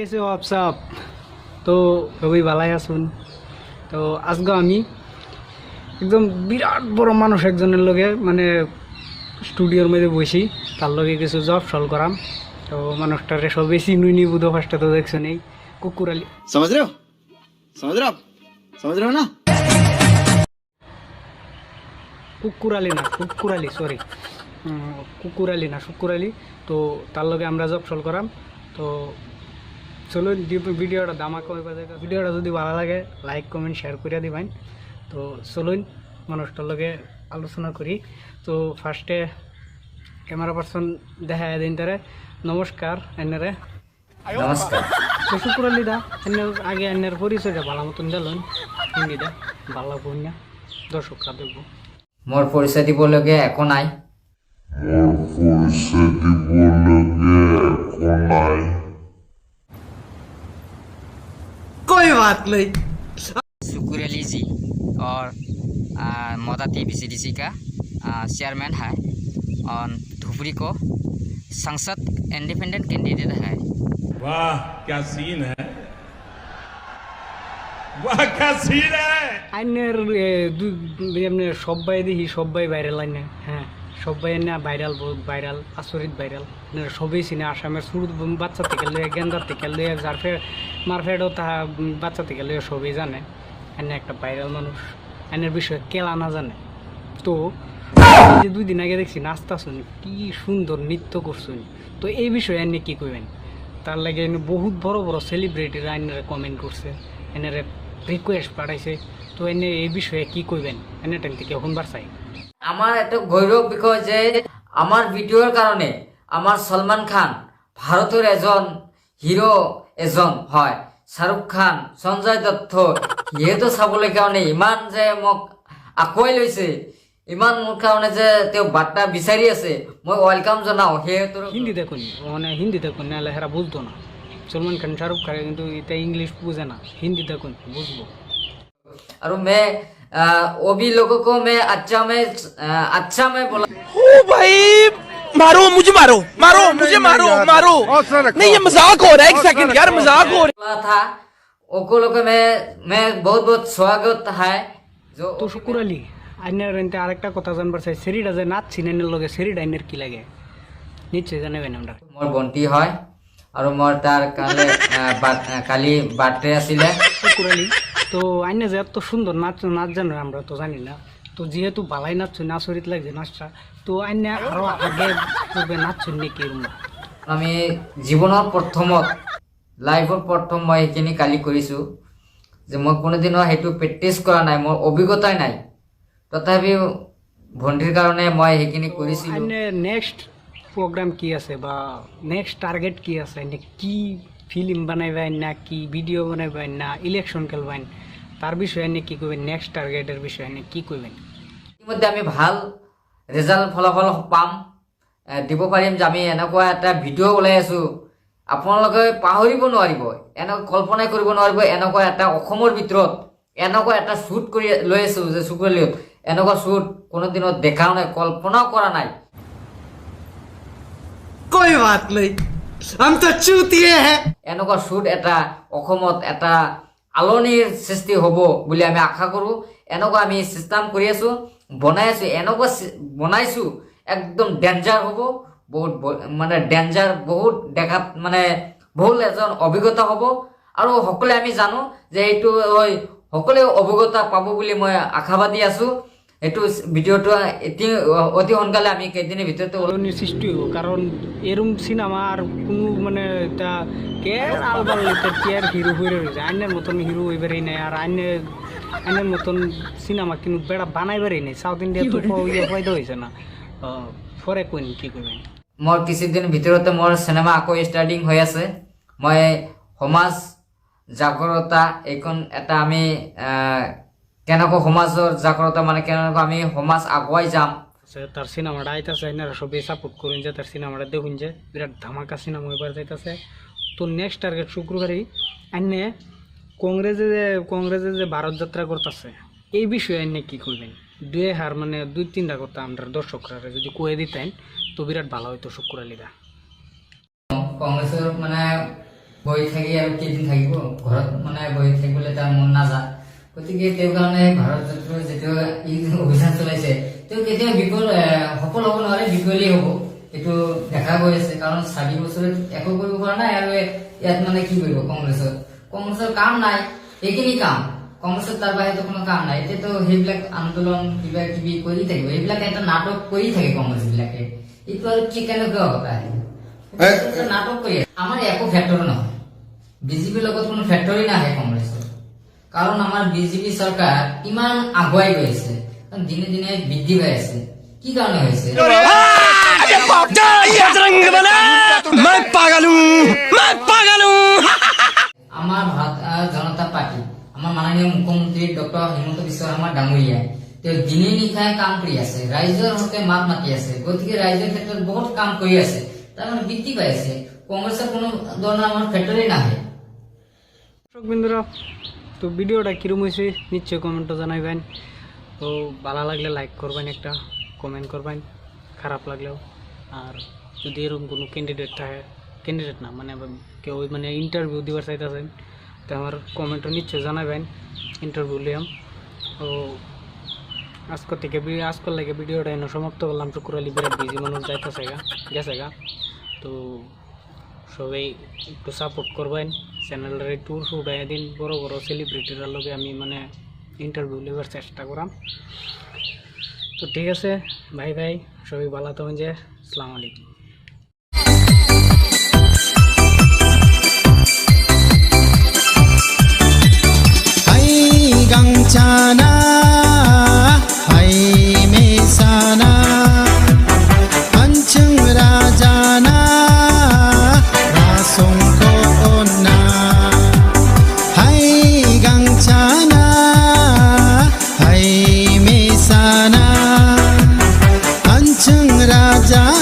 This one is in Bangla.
कैसे हो आप सब? तो সবাই ভালাই আছেন। তো আজকে আমি একদম বিরাট বড় মানুষ একজনের লগে মানে স্টুডিওর মধ্যে বসি, তার লগে কিছু জব সলভ করাম। তো মানুষটারে সবাই চিনুনি বুধো ফার্স্টে তো দেখছো নেই কুকুর আলী। समझ रहे हो आप समझ रहे हो ना? কুকুর আলী না, কুকুর আলী, সরি, কুকুর আলী না, শুকুর আলী। তো তার লগে আমরা জব সলভ করাম। তো চলো ভিডিওটা দামাকা হয়ে যায়। ভিডিওটা যদি ভালো লাগে লাইক কমেন্ট শেয়ার করে দিবেন। তো চলুন মানুষটার লগে আলোচনা করি। তো ফার্স্টে ক্যামেরা পার্সন দেখা দিন তারে নমস্কার এনারে। নমস্কার। তো শুকুর আলী দা এনার আগে এনার পরিচয়টা ভালো মতন দিলেন হিন্দিটা ভালো বন্যা দর্শকরা দেখবো। মোর পরিচয় দিবলগে একো নাই। कोई बात नहीं। शुक्र अली जी और मोदा TBCDC का चेयरमैन है और धुबरी को संसद इंडिपेंडेंट कैंडिडेट है। वाह क्या सीन है, वाह क्या सीन है। আইনের এমনি সবাই দেখি সবাই ভাইরাল আইনে, হ্যাঁ সবাই না ভাইরাল, বহুত ভাইরাল, আচরিত ভাইরাল। সবই চিনে আসামের শুরু বাচ্চা থেকে লইয়া গেন্দার থেকে লইয়া যার মারফেডও তাহা বাচ্চা থেকে লইয়া সবই জানে এনে একটা ভাইরাল মানুষ। এনের বিষয়ে কেলা না জানে। তো যে 2 দিন আগে দেখছি নাস্তা শুনি কি সুন্দর নৃত্য করছুন। তো এই বিষয়ে এনে কি কইবেন? তার লাগে বহুত বড় বড় সেলিব্রিটিরা এনারে কমেন্ট করছে, এনারে রিকোয়েস্ট পাঠাইছে। তো এনে এই বিষয়ে কি কইবেন? এনে টাইম থেকে শুনবার চাই। আমার একটা গৌরব বিষয় যে আমার ভিডিওর কারণে আমার সলমান খান ভারতের এজন হিরো এজন হয়। শাহরুখ খান, সঞ্জয় দত্ত সিহেতো চাবলৈ কাৰণে ইমান যে মোক আঁকোৱাই লৈছে, ইমান মোৰ কাৰণে যে তেওঁ বাৰ্তা বিচাৰি আছে, মই ওয়েলকাম জনাও সিহেতৰ। হিন্দি দেখুন, মানে হিন্দি দেখুন, নাহলে হেরা বুঝতো না। সলমান খান শাহরুখ খান কিন্তু এটা ইংলিশ বুঝে না, হিন্দি দেখুন বুঝবো। और मैं वो भी लोगों को मैं अच्छा मैं बोला। ओ भाई मारो मुझे, मारो मारो मुझे, मारो मारो नहीं, ये मजाक हो रहा है, एक सेकंड यार, मजाक हो रहा था ओको लोग मैं बहुत बहुत स्वागत है जो। তো শুকুর আলী আইনের এনতে আরেকটা কথা জানবার চাই, সেরিটা যে নাচছি নাইনের লগে সেরিটা আইনের কি লাগে নিশ্চয়ই জানাবেন আমরা। মোর বন্টি হয় আৰু মোৰ তাৰ কালি বাৰ্থডে আছিলে। শুকুর আলী তো আইনে যে এত সুন্দর নাচ জানো আমরা তো জানি না। তো যেহেতু বালাই নাচছো, নাচরিত লাগছে নাচটা, তো আইনে আরো আগে পূর্বে নাচছেন নাকি? আমি জীৱনৰ প্ৰথমত লাইফৰ প্ৰথম মই সেইখিনি কালি কৰিছোঁ যে মই কোনোদিনো সেইটো প্ৰেক্টিচ কৰা নাই, মোৰ অভিজ্ঞতাই নাই, তথাপিও ভণ্টিৰ কাৰণে মই সেইখিনি কৰিছিলোঁ। আইনে নেক্সট প্রোগ্রাম কি আছে বা নেক্সট টার্গেট কি আছে? কি ফিল্ম বানাইবেন না কি ভিডিও বানাইবেন না ইলেকশন খেলবেন? তার বিষয়ে কি করবেন? নেক্সট টার্গেটের বিষয়ে কি করবেন? ইতিমধ্যে আমি ভাল রেজাল্ট ফলাফল পাম, দিব পাৰিম যে আমি এনেকুৱা এটা ভিডিঅ' ওলাই আছোঁ, আপোনালোকে পাহৰিব নোৱাৰিব, এনেকুৱা কল্পনাই কৰিব নোৱাৰিব। এনেকুৱা এটা অসমৰ ভিতৰত এনেকুৱা এটা শ্বুট কৰি লৈ আছোঁ যে চুকুৰলিত এনেকুৱা শ্বুট কোনোদিনত দেখাও নাই, কল্পনাও কৰা নাই। कोई बात नहीं, हम तो चूतिए हैं। এনেকুৱা শ্বুট এটা অসমত এটা আলোড়নৰ সৃষ্টি হ'ব বুলি আমি আশা কৰোঁ। এনেকুৱা আমি চিষ্টেম কৰি আছোঁ, বনাই আছোঁ, এনেকুৱা বনাইছোঁ একদম ডেঞ্জাৰ হ'ব, বহুত মানে ডেঞ্জাৰ, বহুত দেখাত মানে বহুত এজন অভিজ্ঞতা হ'ব। আৰু সকলোৱে আমি জানো যে এইটো সকলোৱে অভিজ্ঞতা পাব বুলি মই আশাবাদী আছোঁ। এইটো ভিডিঅ'টো অতি সোনকালে আমি কেইদিনৰ ভিতৰতে অলনির সৃষ্টি হবো, কারণ এরম সিনেমা আর কোনো মানে এটা কে আলবাল কি আর হিরো হয়ে রয়েছে। আইনের মতন হিরো হইবারই নাই, আর আইনের মতন সিনেমা কিন্তু বেড়া বানাইবারই নাই। সাউথ ইন্ডিয়া তো ফায়দা হয়েছে না। পরে কোন কি করবেন? মোৰ কিছুদিন ভিতৰতে মোৰ চিনেমা আকৌ ষ্টাৰ্টিং হৈ আছে। মই সমাজ জাগৰতা এইখন এটা আমি কেনেকৈ সমাজৰ জাগৰতা মানে কেনেকৈ আমি সমাজ আগুৱাই যাম। তার সিনেমাটা আইতাছে, এনারা সবাই সাপোর্ট করুন যে তার সিনেমাটা দেখুন যে বিরাট ধামাকা সিনেমা এবার যাইতেছে। তো নেক্সট টার্গেট শুক্রবারই এনে কংগ্রেসে যে ভারত যাত্রা করতেছে এই বিষয়ে এনে কি করবেন? মানে 2-3টা কথা আমরা দর্শকরা যদি কয়ে দিতেন তো বিরাট ভালো হইতো শুকুর আলীরা। কংগ্রেসের মানে বহি থাকি আৰু কেইদিন থাকিব ঘৰত মানে বহি থাকিবলৈ তাৰ মন নাযায় গতিকে তেওঁৰ কাৰণে ভাৰত যাত্ৰাৰ যিটো অভিযান চলাইছে তেওঁ কেতিয়াও সফল হ'ব নোৱাৰে বিফলেই হ'ব এইটো দেখা গৈ আছে কাৰণ 4 বছৰত একো কৰিব পৰা নাই আৰু ইয়াত মানে কি কৰিব কংগ্ৰেছৰ কাম নাই এইখিনি কাম কংগ্ৰেছৰ তাৰ বাহিৰে কোনো কাম নাই এতিয়াতো সেইবিলাক আন্দোলন কিবা কিবি কৰি থাকিব এইবিলাক এটা নাটক কৰি থাকে কংগ্ৰেছ বিলাকে এইটো আৰু কি কেনেকুৱা কথা নাটক কৰি আমাৰ একো ফেক্টৰ নহয় বিজেপিৰ লগত কোনো ফেক্টৰী নাহে কংগ্ৰেছৰ কাৰণ আমাৰ বিজেপি চৰকাৰ ইমান আগুৱাই গৈ আছে দিনে দিনে বৃদ্ধি পাই আছে কি কাৰণে হৈছে मैं पागल हूँ আমাৰ ভাৰতীয় জনতা পাৰ্টি আমাৰ মাননীয় মুখ্যমন্ত্ৰী ডক্টৰ হিমন্ত বিশ্ব শৰ্মা ডাঙৰীয়াই তেওঁ দিনে নিশাই কাম কৰি আছে ৰাইজৰ হকে মাত মাতি আছে গতিকে ৰাইজৰ ক্ষেত্ৰত বহুত কাম কৰি আছে তাৰমানে বৃদ্ধি পাই আছে কংগ্ৰেছৰ কোনো ধৰণৰ আমাৰ ফেক্টৰী নাহে দর্শক বন্ধুরা তো ভিডিওটা কিরম হয়েছে নিশ্চয়ই কমেন্টে জানাইবেন তো ভালো লাগলে লাইক করবেন একটা কমেন্ট করবেন খারাপ লাগলেও আর যদি এরকম কোনো ক্যান্ডিডেট না মানে কেউ মানে ইন্টারভিউ দিবার চাইতেছেন তো আমার কমেন্টও নিশ্চয় জানাবেন ইন্টারভিউ লিয়াম তো আজকের লাগে ভিডিওটা এনে সমাপ্ত করলাম শুক্রালি বিরাট বিজি মানুষ গেছে গা তো সবাই একটু সাপোর্ট করবেন চ্যানেলটার একটু উঠাই দিন বড় বড় সেলিব্রিটির লগে আমি মানে ইন্টারভিউ নেবার চেষ্টা করাম তো ঠিক আছে ভাই সবাই ভালো থাকুন যে আসসালামু আলাইকুম Gangchana hai mesana Anchung rajana rasong ko onna Hai gangchana hai mesana Anchung rajana